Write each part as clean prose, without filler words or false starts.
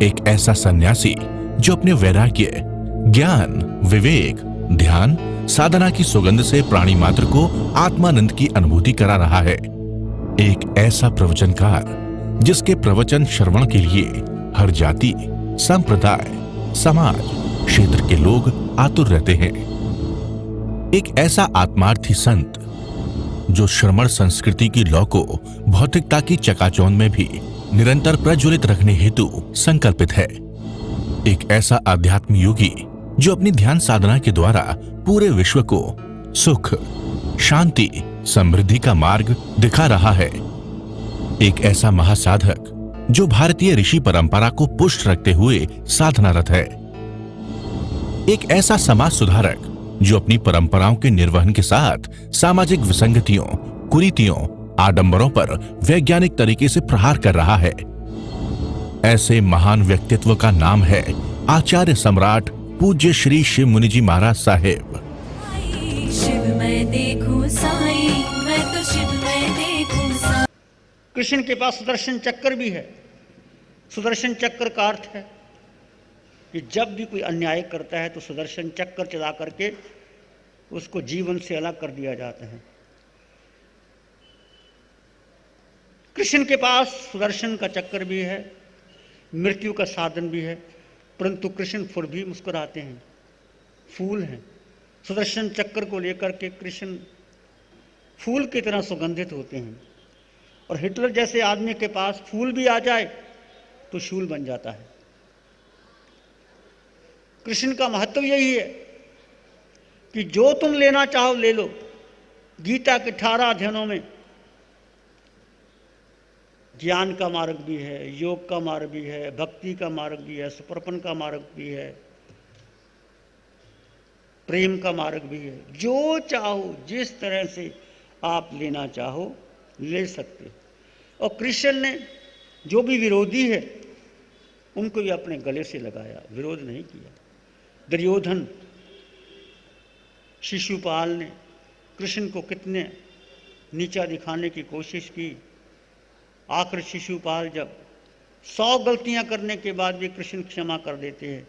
एक ऐसा सन्यासी जो अपने वैराग्य, ज्ञान, विवेक, ध्यान, साधना की सुगंध से प्राणी मात्र को आत्मानंद की अनुभूति करा रहा है। एक ऐसा प्रवचनकार जिसके प्रवचन श्रवण के लिए हर जाति, संप्रदाय, समाज, क्षेत्र के लोग आतुर रहते हैं। एक ऐसा आत्मार्थी संत जो श्रमण संस्कृति की लौ को भौतिकता की चकाचौंध में भी निरंतर प्रज्वलित रखने हेतु संकल्पित है। एक ऐसा आध्यात्म योगी जो अपनी ध्यान साधना के द्वारा पूरे विश्व को सुख, शांति, समृद्धि का मार्ग दिखा रहा है। एक ऐसा महासाधक जो भारतीय ऋषि परंपरा को पुष्ट रखते हुए साधनारत है। एक ऐसा समाज सुधारक जो अपनी परंपराओं के निर्वहन के साथ सामाजिक विसंगतियों, कुरीतियों, आडंबरों पर वैज्ञानिक तरीके से प्रहार कर रहा है। ऐसे महान व्यक्तित्व का नाम है आचार्य सम्राट पूज्य श्री शिव मुनि जी महाराज साहेब। शिव मैं देखूं साईं, मैं तो शिव मैं देखूं साईं। कृष्ण के पास सुदर्शन चक्र भी है। सुदर्शन चक्र का अर्थ है कि जब भी कोई अन्याय करता है तो सुदर्शन चक्र चला करके उसको जीवन से अलग कर दिया जाता है। कृष्ण के पास सुदर्शन का चक्र भी है, मृत्यु का साधन भी है, परंतु कृष्ण फिर भी मुस्कुराते हैं, फूल हैं। सुदर्शन चक्र को लेकर के कृष्ण फूल की तरह सुगंधित होते हैं। और हिटलर जैसे आदमी के पास फूल भी आ जाए तो शूल बन जाता है। कृष्ण का महत्व यही है कि जो तुम लेना चाहो ले लो। गीता के 18 अध्यायों में ज्ञान का मार्ग भी है, योग का मार्ग भी है, भक्ति का मार्ग भी है, समर्पण का मार्ग भी है, प्रेम का मार्ग भी है। जो चाहो, जिस तरह से आप लेना चाहो ले सकते हो। और कृष्ण ने जो भी विरोधी है उनको भी अपने गले से लगाया, विरोध नहीं किया। दुर्योधन, शिशुपाल ने कृष्ण को कितने नीचा दिखाने की कोशिश की। आखिर शिशुपाल जब 100 गलतियां करने के बाद भी कृष्ण क्षमा कर देते हैं,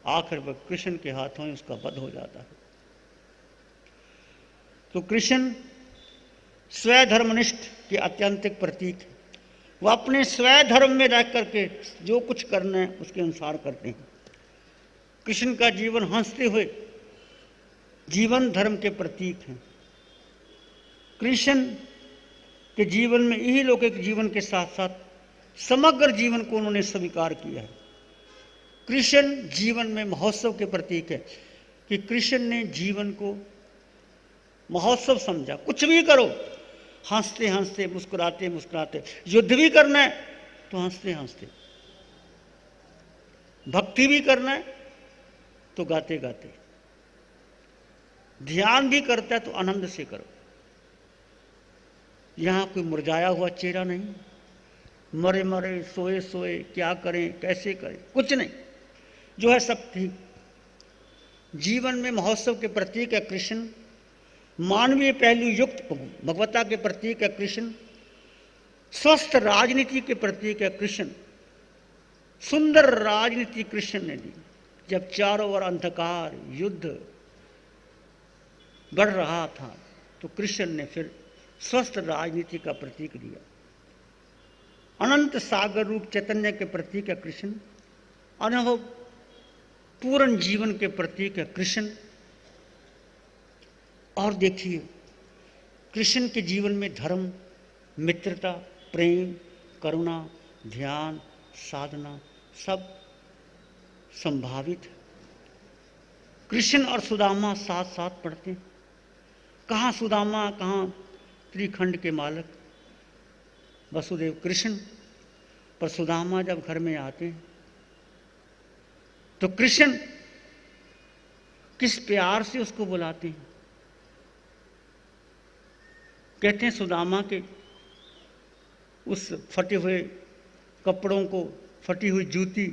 आखिर वह कृष्ण के हाथों में उसका वध हो जाता है। तो कृष्ण स्वधर्मनिष्ठ के अत्यंतिक प्रतीक है। वह अपने स्वधर्म में रह करके जो कुछ करना है उसके अनुसार करते हैं। कृष्ण का जीवन हंसते हुए जीवन धर्म के प्रतीक हैं। कृष्ण के जीवन में यही लौकिक जीवन के साथ साथ समग्र जीवन को उन्होंने स्वीकार किया है। कृष्ण जीवन में महोत्सव के प्रतीक है कि कृष्ण ने जीवन को महोत्सव समझा। कुछ भी करो, हंसते हंसते, मुस्कुराते मुस्कुराते। युद्ध भी करना है तो हंसते हंसते, भक्ति भी करना है तो गाते गाते, ध्यान भी करता है तो आनंद से करो। यहां कोई मुरझाया हुआ चेहरा नहीं, मरे मरे, सोए सोए, क्या करें, कैसे करें, कुछ नहीं। जो है सब ठीक। जीवन में महोत्सव के प्रतीक है कृष्ण। मानवीय पहलू युक्त भगवत्ता के प्रतीक है कृष्ण। स्वस्थ राजनीति के प्रतीक है कृष्ण। सुंदर राजनीति कृष्ण ने दी। जब चारों ओर अंधकार, युद्ध बढ़ रहा था तो कृष्ण ने फिर स्वस्थ राजनीति का प्रतीक दिया। अनंत सागर रूप चैतन्य के प्रतीक है कृष्ण। अनुभव पूर्ण जीवन के प्रतीक है कृष्ण। और देखिए, कृष्ण के जीवन में धर्म, मित्रता, प्रेम, करुणा, ध्यान, साधना सब संभावित है। कृष्ण और सुदामा साथ साथ पढ़ते हैं। कहाँ सुदामा, कहाँ त्रिखंड के मालक वसुदेव कृष्ण। पर सुदामा जब घर में आते हैं तो कृष्ण किस प्यार से उसको बुलाते हैं। कहते हैं सुदामा के उस फटे हुए कपड़ों को, फटी हुई जूती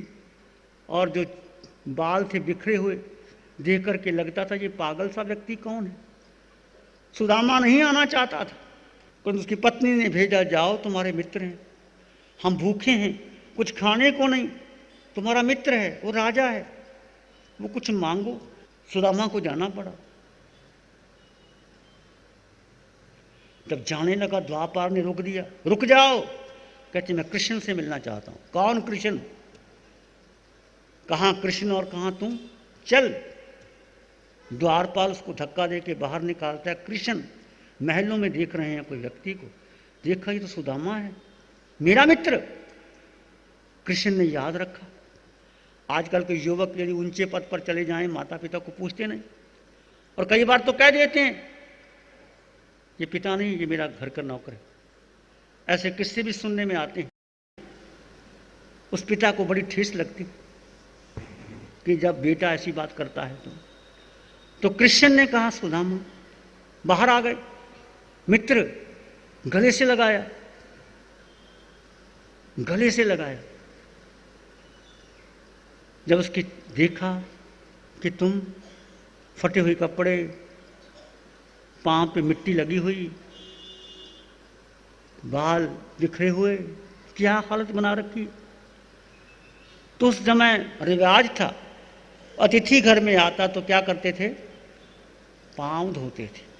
और जो बाल थे बिखरे हुए देख करके लगता था ये पागल सा व्यक्ति कौन है। सुदामा नहीं आना चाहता था, पर उसकी पत्नी ने भेजा, जाओ तुम्हारे मित्र हैं, हम भूखे हैं, कुछ खाने को नहीं। तुम्हारा मित्र है, वो राजा है, वो कुछ मांगो। सुदामा को जाना पड़ा। जब जाने लगा द्वापार ने रोक दिया, रुक जाओ। कहते मैं कृष्ण से मिलना चाहता हूं। कौन कृष्ण? कहां कृष्ण और कहां तुम? चल। द्वारपाल उसको धक्का दे के बाहर निकालता है। कृष्ण महलों में देख रहे हैं कोई व्यक्ति को, देखा ये तो सुदामा है, मेरा मित्र। कृष्ण ने याद रखा। आजकल के युवक यदि ऊंचे पद पर चले जाएं, माता पिता को पूछते नहीं, और कई बार तो कह देते हैं ये पिता नहीं, ये मेरा घर का नौकर है। ऐसे किस्से भी सुनने में आते हैं। उस पिता को बड़ी ठेस लगती कि जब बेटा ऐसी बात करता है तो कृष्ण ने कहा सुदामा, बाहर आ गए। मित्र गले से लगाया, गले से लगाया। जब उसकी देखा कि तुम फटे हुए कपड़े, पांव पे मिट्टी लगी हुई, बाल बिखरे हुए, क्या हालत बना रखी। तो उस समय रिवाज था, अतिथि घर में आता तो क्या करते थे? पांव धोते थे।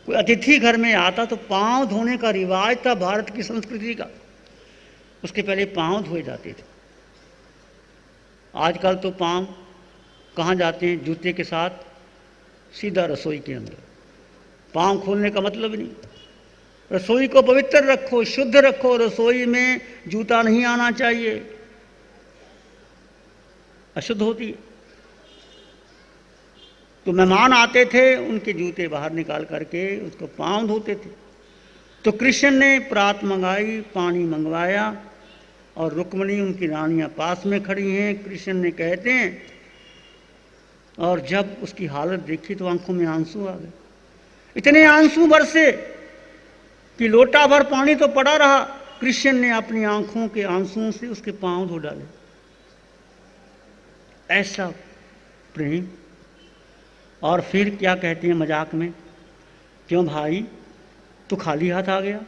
कोई अतिथि घर में आता तो पांव धोने का रिवाज था भारत की संस्कृति का। उसके पहले पांव धोए जाते थे। आजकल तो पांव कहाँ जाते हैं? जूते के साथ सीधा रसोई के अंदर। पांव खोलने का मतलब ही नहीं। रसोई को पवित्र रखो, शुद्ध रखो। रसोई में जूता नहीं आना चाहिए, अशुद्ध होती है। तो मेहमान आते थे, उनके जूते बाहर निकाल करके उसको पांव धोते थे। तो कृष्ण ने प्रात मंगाई, पानी मंगवाया, और रुक्मिणी उनकी रानियां पास में खड़ी हैं। कृष्ण ने कहते हैं, और जब उसकी हालत देखी तो आंखों में आंसू आ गए। इतने आंसू बरसे कि लोटा भर पानी तो पड़ा रहा। कृष्ण ने अपनी आंखों के आंसुओं से उसके पांव धो डाले। ऐसा प्रेम। और फिर क्या कहते हैं मजाक में, क्यों भाई तू खाली हाथ आ गया?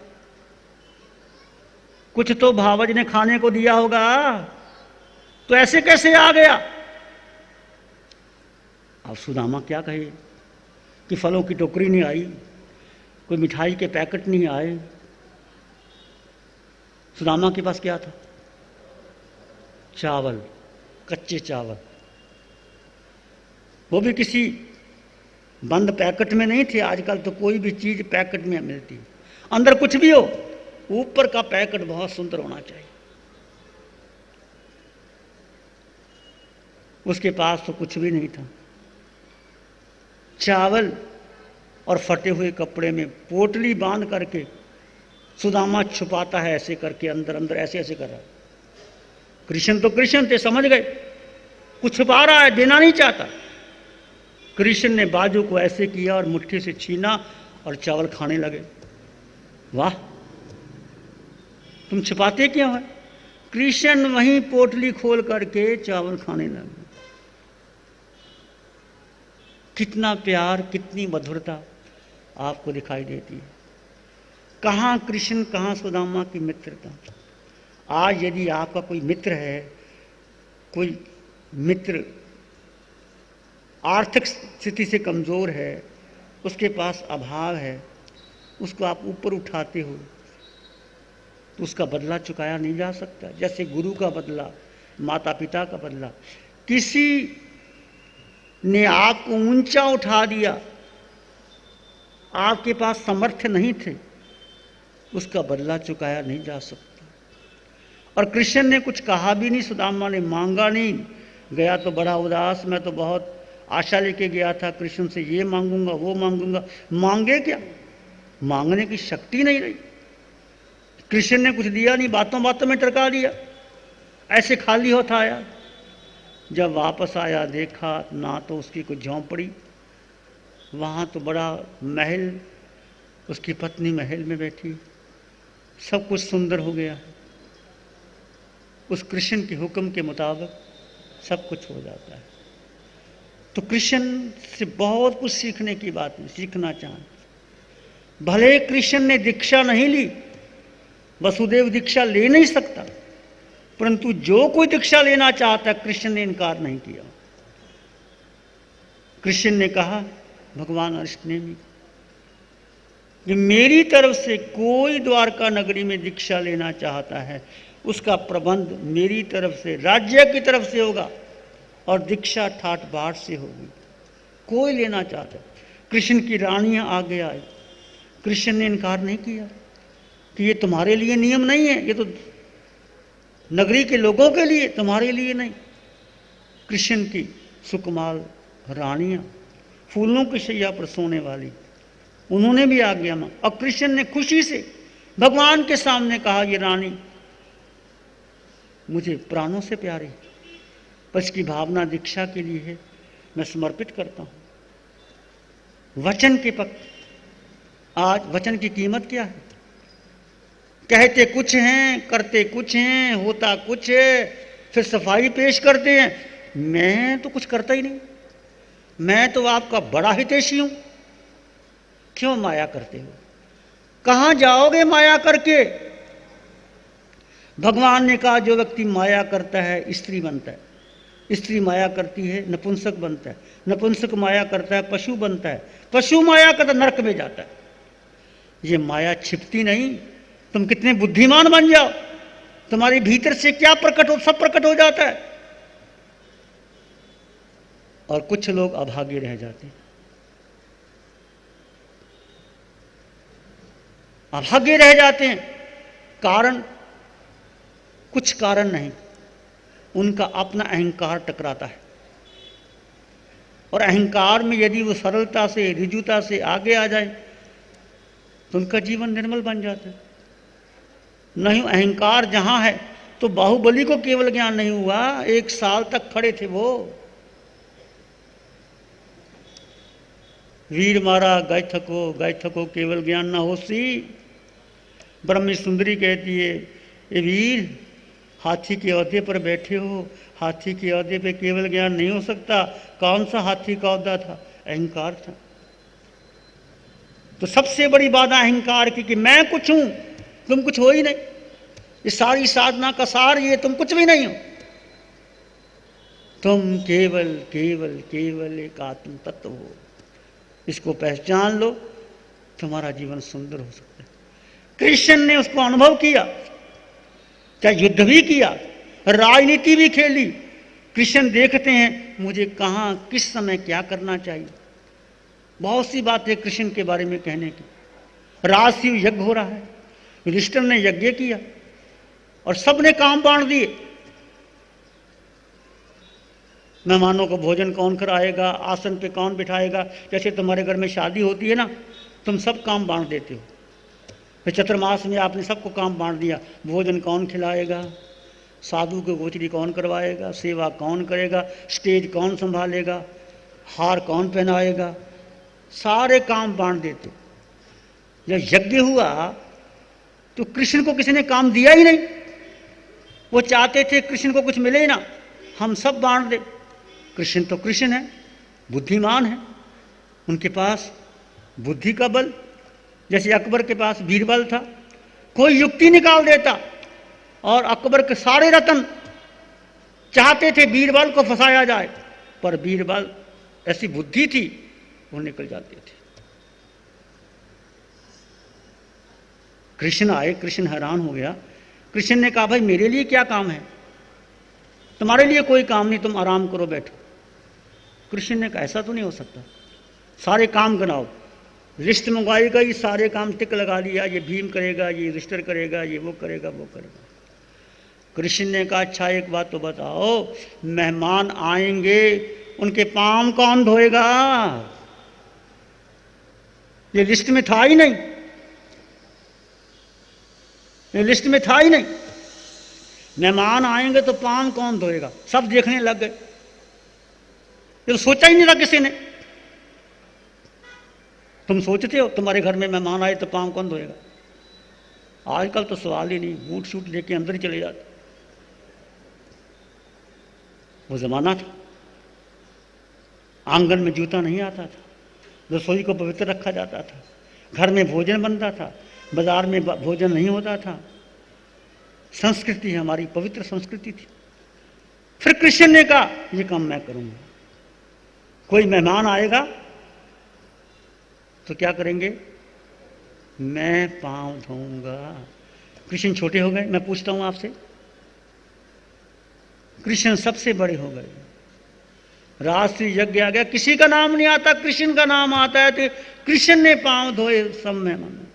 कुछ तो भावज ने खाने को दिया होगा, तो ऐसे कैसे आ गया? अब सुदामा क्या कहे कि फलों की टोकरी नहीं आई, कोई मिठाई के पैकेट नहीं आए। सुदामा के पास क्या था? चावल, कच्चे चावल, वो भी किसी बंद पैकेट में नहीं थे। आजकल तो कोई भी चीज पैकेट में मिलती है, अंदर कुछ भी हो, ऊपर का पैकेट बहुत सुंदर होना चाहिए। उसके पास तो कुछ भी नहीं था। चावल और फटे हुए कपड़े में पोटली बांध करके सुदामा छुपाता है, ऐसे करके अंदर अंदर ऐसे ऐसे कर रहा है। कृष्ण तो कृष्ण थे, समझ गए कुछ छुपा रहा है, देना नहीं चाहता। कृष्ण ने बाजू को ऐसे किया और मुट्ठी से छीना और चावल खाने लगे। वाह, तुम छिपाते क्यों है? कृष्ण वहीं पोटली खोल करके चावल खाने लगे। कितना प्यार, कितनी मधुरता आपको दिखाई देती है। कहाँ कृष्ण, कहाँ सुदामा की मित्रता। आज यदि आपका कोई मित्र है, कोई मित्र आर्थिक स्थिति से कमज़ोर है, उसके पास अभाव है, उसको आप ऊपर उठाते हो तो उसका बदला चुकाया नहीं जा सकता। जैसे गुरु का बदला, माता पिता का बदला, किसी ने आपको ऊंचा उठा दिया, आपके पास सामर्थ्य नहीं थे, उसका बदला चुकाया नहीं जा सकता। और कृष्ण ने कुछ कहा भी नहीं, सुदामा ने मांगा नहीं। गया तो बड़ा उदास, मैं तो बहुत आशा लेके गया था, कृष्ण से ये मांगूंगा वो मांगूंगा। मांगे क्या? मांगने की शक्ति नहीं रही। कृष्ण ने कुछ दिया नहीं, बातों बातों में टरका दिया, ऐसे खाली होता आया। जब वापस आया देखा ना तो उसकी कोई झोंपड़ी, वहाँ तो बड़ा महल, उसकी पत्नी महल में बैठी, सब कुछ सुंदर हो गया है। उस कृष्ण के हुक्म के मुताबिक सब कुछ हो जाता है। तो कृष्ण से बहुत कुछ सीखने की बात है, सीखना चाहें। भले कृष्ण ने दीक्षा नहीं ली, वसुदेव दीक्षा ले नहीं सकता, परंतु जो कोई दीक्षा लेना चाहता है, कृष्ण ने इनकार नहीं किया। कृष्ण ने कहा भगवान अरिष्टनेमी कि मेरी तरफ से कोई द्वारका नगरी में दीक्षा लेना चाहता है, उसका प्रबंध मेरी तरफ से, राज्य की तरफ से होगा और दीक्षा ठाट बाट से होगी। कोई लेना चाहता है। कृष्ण की रानियां आगे आई, कृष्ण ने इनकार नहीं किया कि ये तुम्हारे लिए नियम नहीं है, ये तो नगरी के लोगों के लिए, तुम्हारे लिए नहीं। कृष्ण की सुकुमार रानियां, फूलों की शैया पर सोने वाली, उन्होंने भी आज्ञा मांगी और कृष्ण ने खुशी से भगवान के सामने कहा, ये रानी मुझे प्राणों से प्यारी, पर इसकी भावना दीक्षा के लिए है, मैं समर्पित करता हूं। वचन के पक्ष, आज वचन की कीमत क्या है? कहते कुछ हैं, करते कुछ हैं, होता कुछ है, फिर सफाई पेश करते हैं, मैं तो कुछ करता ही नहीं, मैं तो आपका बड़ा हितैषी हूं। क्यों माया करते हो? कहां जाओगे माया करके? भगवान ने कहा जो व्यक्ति माया करता है स्त्री बनता है, स्त्री माया करती है नपुंसक बनता है, नपुंसक माया करता है पशु बनता है, पशु माया करता नरक में जाता है। ये माया छिपती नहीं। तुम कितने बुद्धिमान बन जाओ, तुम्हारे भीतर से क्या प्रकट हो, सब प्रकट हो जाता है। और कुछ लोग अभागे रह जाते हैं, अभागे रह जाते हैं। कारण, कुछ कारण नहीं, उनका अपना अहंकार टकराता है। और अहंकार में यदि वो सरलता से, ऋजुता से आगे आ जाए तो उनका जीवन निर्मल बन जाता है। नहीं, अहंकार जहां है तो बाहुबली को केवल ज्ञान नहीं हुआ, 1 साल तक खड़े थे वो। वीर मारा गए थको केवल ज्ञान ना होसी। ब्रह्म सुंदरी कहती है, ये वीर हाथी के औहदे पर बैठे हो, हाथी के औहदे पे केवल ज्ञान नहीं हो सकता। कौन सा हाथी का औहदा था? अहंकार था। तो सबसे बड़ी बाधा अहंकार की कि मैं कुछ हूं, तुम कुछ हो ही नहीं। ये सारी साधना का सार ये, तुम कुछ भी नहीं हो, तुम केवल केवल केवल एक आत्म तत्व हो। इसको पहचान लो, तुम्हारा जीवन सुंदर हो सकता है। कृष्ण ने उसको अनुभव किया, चाहे युद्ध भी किया, राजनीति भी खेली। कृष्ण देखते हैं मुझे कहां किस समय क्या करना चाहिए। बहुत सी बातें कृष्ण के बारे में कहने की। राजसूय यज्ञ हो रहा है, युधिष्ठिर ने यज्ञ किया और सबने काम बांट दिए। मेहमानों को भोजन कौन कराएगा, आसन पे कौन बिठाएगा। जैसे तुम्हारे घर में शादी होती है ना, तुम सब काम बांट देते हो। फिर चतुर्मास में आपने सबको काम बांट दिया, भोजन कौन खिलाएगा, साधु को गोचरी कौन करवाएगा, सेवा कौन करेगा, स्टेज कौन संभालेगा, हार कौन पहनाएगा, सारे काम बांट देते। जब यज्ञ हुआ तो कृष्ण को किसी ने काम दिया ही नहीं। वो चाहते थे कृष्ण को कुछ मिले ही ना, हम सब बांट दे। कृष्ण तो कृष्ण है, बुद्धिमान है, उनके पास बुद्धि का बल, जैसे अकबर के पास बीरबल था। कोई युक्ति निकाल देता और अकबर के सारे रत्न चाहते थे बीरबल को फंसाया जाए, पर बीरबल ऐसी बुद्धि थी, वो निकल जाते थे। कृष्ण आए, कृष्ण हैरान हो गया। कृष्ण ने कहा भाई मेरे लिए क्या काम है, तुम्हारे लिए कोई काम नहीं, तुम आराम करो बैठो। कृष्ण ने कहा ऐसा तो नहीं हो सकता, सारे काम गिनाओ। लिस्ट मंगवाई गई, सारे काम टिक लगा लिया, ये भीम करेगा, ये युधिष्ठिर करेगा, ये वो करेगा, वो करेगा। कृष्ण ने कहा अच्छा एक बात तो बताओ, मेहमान आएंगे उनके पांव कौन धोएगा? ये लिस्ट में था ही नहीं, ये लिस्ट में था ही नहीं। मेहमान आएंगे तो पांव कौन धोएगा? सब देखने लग गए, ये तो सोचा ही नहीं था किसी ने। तुम सोचते हो तुम्हारे घर में मेहमान आए तो पांव कौन धोएगा? आजकल तो सवाल ही नहीं, बूट शूट लेके अंदर ही चले जाते। वो जमाना था, आंगन में जूता नहीं आता था, रसोई को पवित्र रखा जाता था, घर में भोजन बनता था, बाजार में भोजन नहीं होता था। संस्कृति है, हमारी पवित्र संस्कृति थी। फिर कृष्ण ने कहा ये काम मैं करूंगा। कोई मेहमान आएगा तो क्या करेंगे? मैं पांव धोऊंगा। कृष्ण छोटे हो गए? मैं पूछता हूं आपसे, कृष्ण सबसे बड़े हो गए। राष्ट्रीय यज्ञ आ गया, किसी का नाम नहीं आता, कृष्ण का नाम आता है। तो कृष्ण ने पांव धोए सब मेहमान।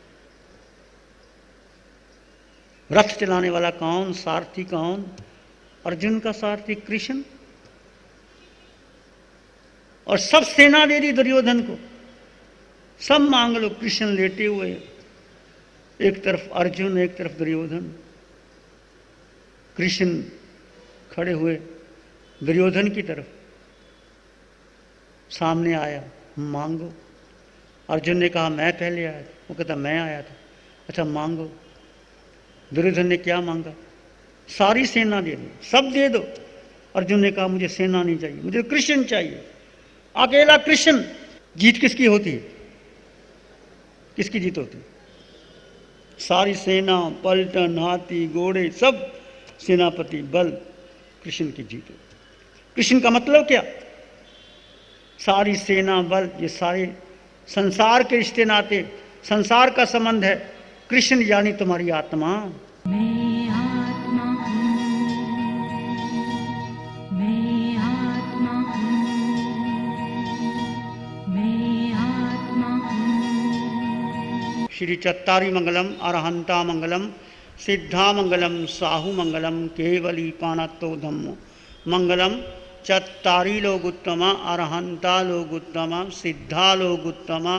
रथ चलाने वाला कौन? सारथी कौन? अर्जुन का सारथी कृष्ण। और सब सेना दे दी दुर्योधन को, सब मांग लो। कृष्ण लेटे हुए, एक तरफ अर्जुन, एक तरफ दुर्योधन। कृष्ण खड़े हुए दुर्योधन की तरफ, सामने आया, मांगो। अर्जुन ने कहा मैं पहले आया था, वो कहता मैं आया था। अच्छा मांगो। दुर्योधन ने क्या मांगा? सारी सेना दे दो, सब दे दो। अर्जुन ने कहा मुझे सेना नहीं चाहिए, मुझे कृष्ण चाहिए, अकेला कृष्ण। जीत किसकी होती है? किसकी जीत होती है? सारी सेना, पलटन, हाथी, घोड़े, सब सेनापति, बल, कृष्ण की जीत होती। कृष्ण का मतलब क्या? सारी सेना, बल, ये सारे संसार के रिश्ते नाते, संसार का संबंध है। कृष्ण यानी तुम्हारी आत्मा। मैं आत्मा हूँ, मैं आत्मा हूँ, मैं आत्मा हूँ। श्री चत्तारी मंगलम, अरहंता मंगलम, सिद्धा मंगलम, साहु मंगलम, केवली पाणत्तो धम्मो मंगलम। चत्तारी लोग उत्तमा, अरहंता लोग उत्तमा, सिद्धा लोग उत्तमा,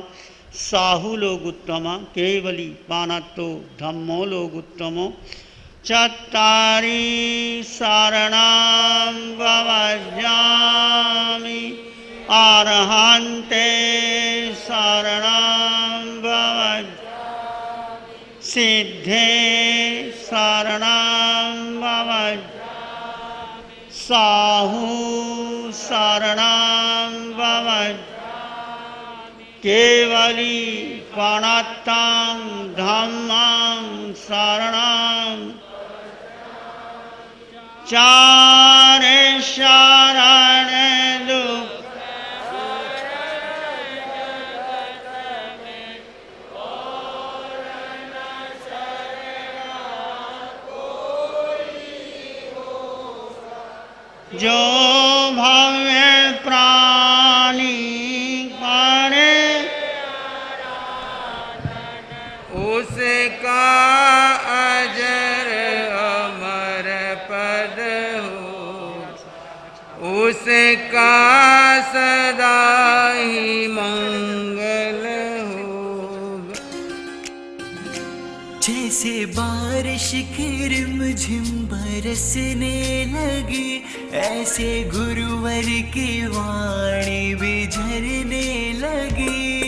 साहु लोग उत्तमा, केवली पाणत्तो धम्मो लोग उत्तमो। चत्तारी शरणां भवजामि, अरहन्ते शरणां भवजामि, सिद्धे शरणां भवजामि, साहु शरणां भवजामि, केवली पाणत्तं धम्मं शरणं। चारे शरण दुख जो भव्य प्राणी करे, उसका अजर अमर पद हो, उसका सदा ही मंगल हो। जैसे बारिश की रिमझिम बरसने लगी, ऐसे गुरुवर की वाणी भी झरने लगी।